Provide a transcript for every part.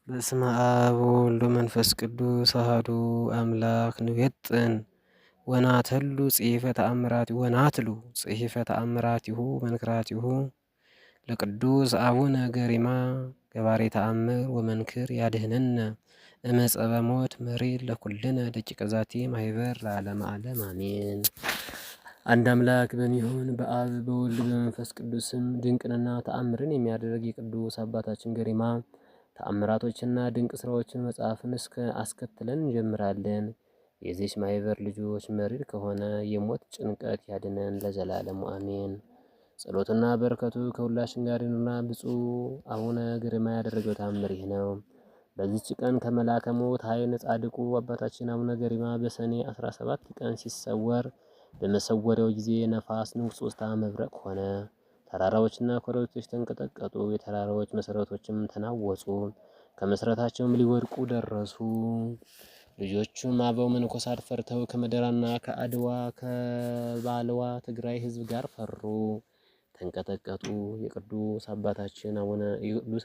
በስመ አብ ወወልድ ወመንፈስ ቅዱስ አሐዱ አምላክ ንዌጥን ወናተሉ ጽሒፈ ተአምራቲሁ መንክራቲሁ ለቅዱስ አቡነ ገሪማ ገባሬ ተአምር ወመንክር ያድኅነነ እመጸ ሞት መሪር ለኩልነ ደቂቀ ዛቲ ማኅበር ለዓለመ ዓለም አሜን። አንድ አምላክ በሚሆን በአብ በወልድ በመንፈስ ቅዱስም ድንቅንና ተአምርን የሚያደርግ የቅዱስ አባታችን ገሪማ ተአምራቶችና ድንቅ ስራዎችን መጽሐፍን አስከትለን እንጀምራለን። የዚች ማኅበር ልጆች መሪር ከሆነ የሞት ጭንቀት ያድነን ለዘላለሙ አሜን። ጸሎትና በረከቱ ከሁላችን ጋር ይኑርና ብፁዕ አቡነ ገሪማ ያደረገው ተአምር ይህ ነው። በዚች ቀን ከመልአከ ሞት ኃይል ጻድቁ አባታችን አቡነ ገሪማ በሰኔ 17 ቀን ሲሰወር በመሰወሪያው ጊዜ ነፋስ፣ ንውጽውጽታ፣ መብረቅ ሆነ። ተራራዎችና ኮረብቶች ተንቀጠቀጡ፣ የተራራዎች መሰረቶችም ተናወጹ፣ ከመሰረታቸውም ሊወድቁ ደረሱ። ልጆቹም አበው መነኮሳት ፈርተው ከመደራና ከአድዋ ከባልዋ ትግራይ ሕዝብ ጋር ፈሩ፣ ተንቀጠቀጡ። የቅዱስ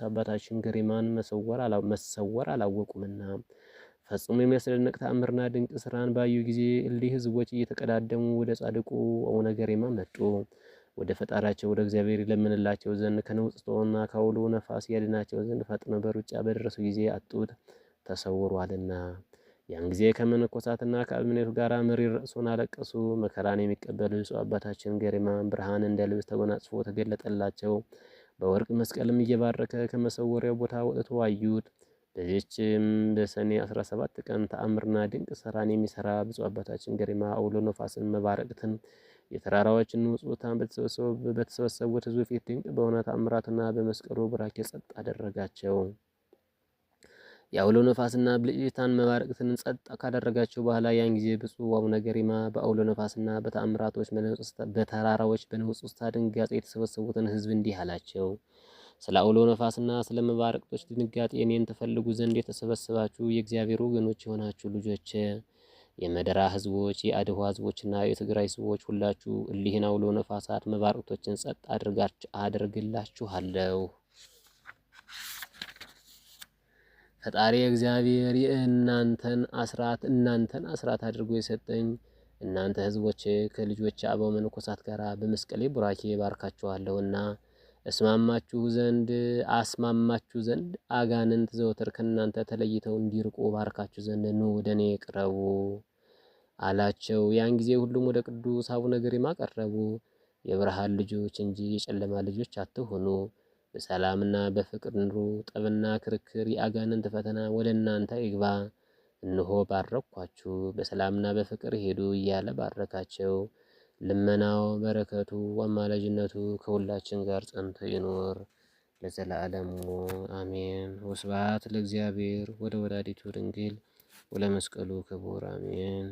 አባታችን ገሪማን መሰወር አላወቁምና ፈጽሞ የሚያስደንቅ ተአምርና ድንቅ ስራን ባዩ ጊዜ እሊህ ሕዝቦች እየተቀዳደሙ ወደ ጻድቁ አቡነ ገሪማ መጡ። ወደ ፈጣሪያቸው ወደ እግዚአብሔር ይለምንላቸው ዘንድ ከንውጽውጽታውና ከአውሎ ነፋስ ያድናቸው ዘንድ ፈጥነው በሩጫ በደረሱ ጊዜ አጡት፣ ተሰውሯልና። ያን ጊዜ ከመነኮሳትና ከአበምኔቱ ጋር መሪር ልቅሶን አለቀሱ። መከራን የሚቀበል ብፁዕ አባታችን ገሪማ ብርሃን እንደ ልብስ ተጎናጽፎ ተገለጠላቸው። በወርቅ መስቀልም እየባረከ ከመሰወሪያው ቦታ ወጥቶ አዩት። በዚህችም በሰኔ 17 ቀን ተአምርና ድንቅ ስራን የሚሰራ ብፁዕ አባታችን ገሪማ አውሎ ነፋስን መባረቅትን የተራራዎችን ንውጽውጽታን በተሰበሰቡት ሕዝብ ፊት ድንቅ በሆነ ተአምራትና በመስቀሉ ቡራኬ ጸጥ አደረጋቸው። የአውሎ ነፋስና ብልጭታን መባረቅትን ጸጥ ካደረጋቸው በኋላ ያን ጊዜ ብፁዕ አቡነ ገሪማ በአውሎ ነፋስና በተአምራቶች በተራራዎች በንውጽውጽታ ድንጋጤ የተሰበሰቡትን ሕዝብ እንዲህ አላቸው። ስለ አውሎ ነፋስና ስለ መባረቅቶች ድንጋጤ እኔን ትፈልጉ ዘንድ የተሰበሰባችሁ የእግዚአብሔር ወገኖች የሆናችሁ ልጆች፣ የመደራ ሕዝቦች፣ የአድዋ ሕዝቦችና የትግራይ ሕዝቦች ሁላችሁ እሊህን አውሎ ነፋሳት መባረቅቶችን ጸጥ አድርግላችኋለሁ። ፈጣሪ እግዚአብሔር እናንተን አስራት አድርጎ የሰጠኝ እናንተ ሕዝቦች ከልጆች አበው መነኮሳት ጋር በመስቀሌ ቡራኬ ባርካችኋለሁና አስማማችሁ ዘንድ አጋንንት ዘወትር ከእናንተ ተለይተው እንዲርቁ ባርካችሁ ዘንድ ኑ ወደ እኔ ቅረቡ አላቸው። ያን ጊዜ ሁሉም ወደ ቅዱስ አቡነ ገሪማ ቀረቡ። የብርሃን ልጆች እንጂ የጨለማ ልጆች አትሁኑ፣ በሰላምና በፍቅር ኑሩ። ጠብና ክርክር፣ የአጋንንት ፈተና ወደ እናንተ ይግባ። እነሆ ባረኳችሁ፣ በሰላምና በፍቅር ሄዱ እያለ ባረካቸው። ልመናው በረከቱ አማላጅነቱ ከሁላችን ጋር ጸንቶ ይኖር ለዘላለሙ አሜን። ወስብሐት ለእግዚአብሔር ወለወላዲቱ ድንግል ወለመስቀሉ ክቡር አሜን።